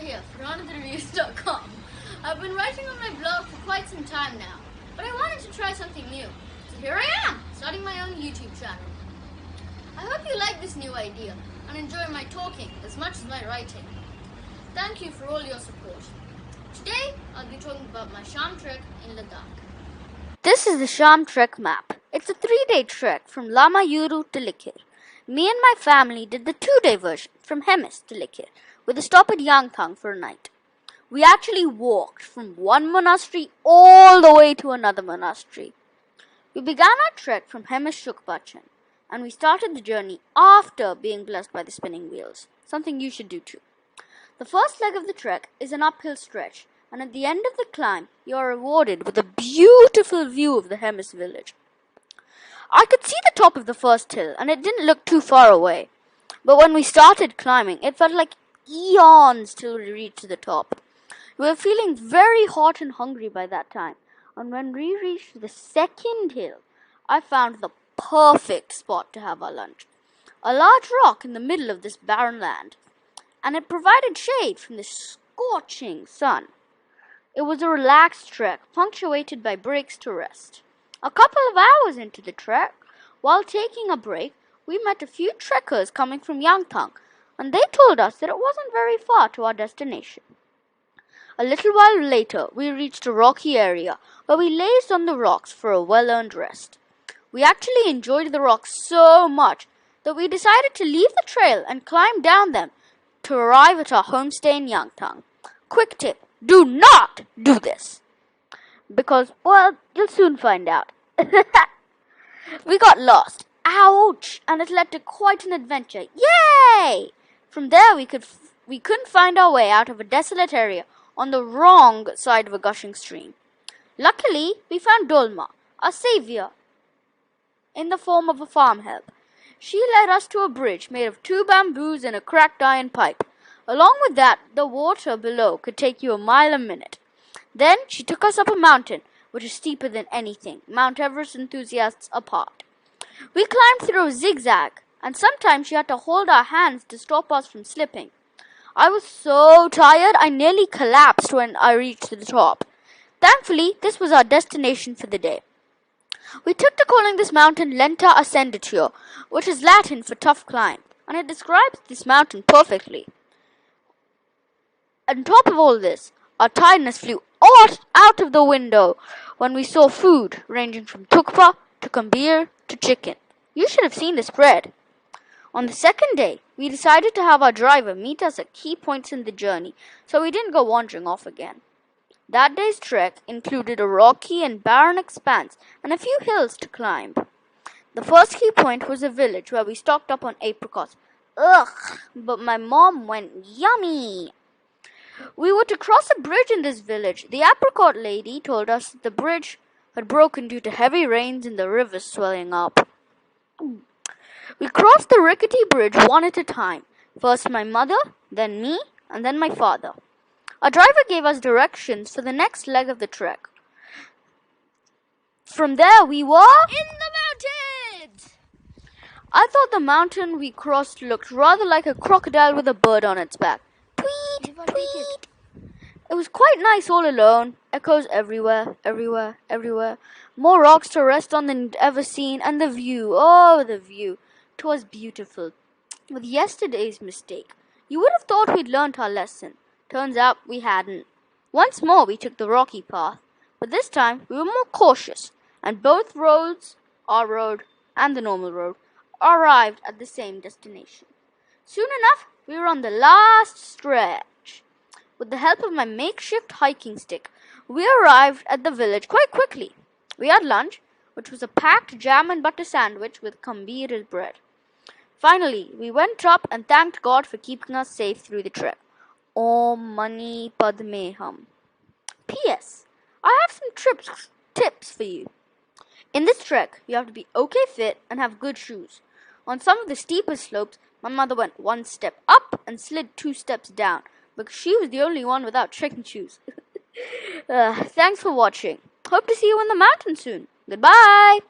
here for RonitReviews.com. I've been writing on my blog for quite some time now, but I wanted to try something new. So here I am, starting my own YouTube channel. I hope you like this new idea and enjoy my talking as much as my writing. Thank you for all your support. Today, I'll be talking about my Sham Trek in Ladakh. This is the Sham Trek map. It's a 3-day trek from Ladakh to Likir. Me and my family did the 2-day version from Hemis to Likir, with a stop at Yangthang for a night. We actually walked from one monastery all the way to another monastery. We began our trek from Hemis Shukbachan, and we started the journey after being blessed by the spinning wheels, something you should do too. The first leg of the trek is an uphill stretch, and at the end of the climb, you are rewarded with a beautiful view of the Hemis village. I could see the top of the first hill, and it didn't look too far away. But when we started climbing, it felt like eons till we reached the top. We were feeling very hot and hungry by that time, and when we reached the second hill, I found the perfect spot to have our lunch. A large rock in the middle of this barren land, and it provided shade from the scorching sun. It was a relaxed trek, punctuated by breaks to rest. A couple of hours into the trek, while taking a break, we met a few trekkers coming from Yangthang, and they told us that it wasn't very far to our destination. A little while later, we reached a rocky area where we lazed on the rocks for a well-earned rest. We actually enjoyed the rocks so much that we decided to leave the trail and climb down them to arrive at our homestay in Yangthang. Quick tip, do not do this! Because, well, you'll soon find out. We got lost. Ouch! And it led to quite an adventure. Yay! From there, we couldn't find our way out of a desolate area on the wrong side of a gushing stream. Luckily, we found Dolma, our savior, in the form of a farm help. She led us to a bridge made of 2 bamboos and a cracked iron pipe. Along with that, the water below could take you a mile a minute. Then she took us up a mountain, which is steeper than anything Mount Everest enthusiasts apart. We climbed through a zigzag, and sometimes she had to hold our hands to stop us from slipping. I was so tired, I nearly collapsed when I reached the top. Thankfully, this was our destination for the day. We took to calling this mountain Lenta Ascendatio, which is Latin for tough climb, and it describes this mountain perfectly. On top of all this, our tiredness flew out of the window when we saw food ranging from tukpa to kambir to chicken. You should have seen the spread. On the second day, we decided to have our driver meet us at key points in the journey, so we didn't go wandering off again. That day's trek included a rocky and barren expanse and a few hills to climb. The first key point was a village where we stocked up on apricots. Ugh, but my mom went yummy. We were to cross a bridge in this village. The apricot lady told us that the bridge had broken due to heavy rains and the river swelling up. We crossed the rickety bridge one at a time. First my mother, then me, and then my father. Our driver gave us directions for the next leg of the trek. From there we were in the mountains! I thought the mountain we crossed looked rather like a crocodile with a bird on its back. Tweet, tweet. It was quite nice all alone. Echoes everywhere, everywhere, everywhere. More rocks to rest on than you'd ever seen, and the view, oh, the view. 'Twas beautiful. With yesterday's mistake, you would have thought we'd learnt our lesson. Turns out we hadn't. Once more we took the rocky path, but this time we were more cautious, and both roads, our road and the normal road, arrived at the same destination. Soon enough, we were on the last stretch. With the help of my makeshift hiking stick, we arrived at the village quite quickly. We had lunch, which was a packed jam and butter sandwich with kambir bread. Finally, we went up and thanked God for keeping us safe through the trek. Om Mani Padme Hum. P.S. I have some tips for you. In this trek, you have to be okay fit and have good shoes. On some of the steeper slopes, my mother went 1 step up and slid 2 steps down, because she was the only one without trekking shoes. Thanks for watching. Hope to see you in the mountains soon. Goodbye!